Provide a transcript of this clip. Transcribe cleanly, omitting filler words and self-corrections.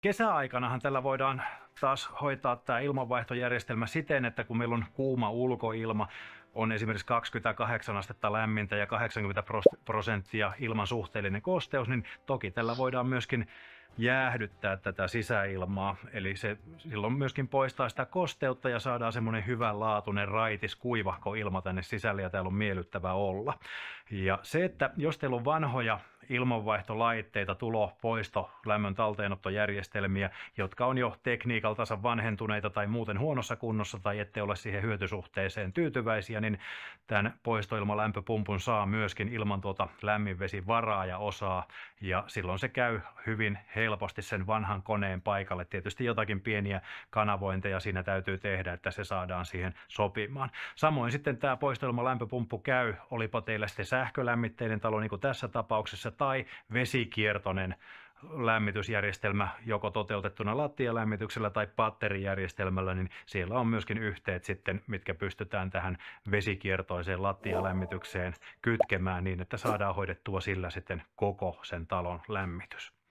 Kesäaikanahan tällä voidaan taas hoitaa tämä ilmanvaihtojärjestelmä siten, että kun meillä on kuuma ulkoilma, on esimerkiksi 28 astetta lämmintä ja 80% ilman suhteellinen kosteus, niin toki tällä voidaan myöskin jäähdyttää tätä sisäilmaa. Eli se silloin myöskin poistaa sitä kosteutta ja saadaan semmoinen hyvänlaatuinen, raitis, kuivahko ilma tänne sisälle ja täällä on miellyttävä olla. Ja se, että jos teillä on vanhoja ilmanvaihtolaitteita, tulo-, poisto-, lämmön talteenottojärjestelmiä, jotka on jo tekniikaltansa vanhentuneita tai muuten huonossa kunnossa tai ette ole siihen hyötysuhteeseen tyytyväisiä, niin tämän poistoilmalämpöpumpun saa myöskin ilman tuota lämminvesivaraa ja osaa, ja silloin se käy hyvin helposti sen vanhan koneen paikalle. Tietysti jotakin pieniä kanavointeja siinä täytyy tehdä, että se saadaan siihen sopimaan. Samoin sitten tämä poistoilmalämpöpumppu käy, olipa teillä sitten sähkölämmitteinen talo, niin kuin tässä tapauksessa, tai vesikiertoinen lämmitysjärjestelmä, joko toteutettuna lattialämmityksellä tai patterijärjestelmällä, niin siellä on myöskin yhteet sitten, mitkä pystytään tähän vesikiertoiseen lattialämmitykseen kytkemään niin, että saadaan hoidettua sillä sitten koko sen talon lämmitys.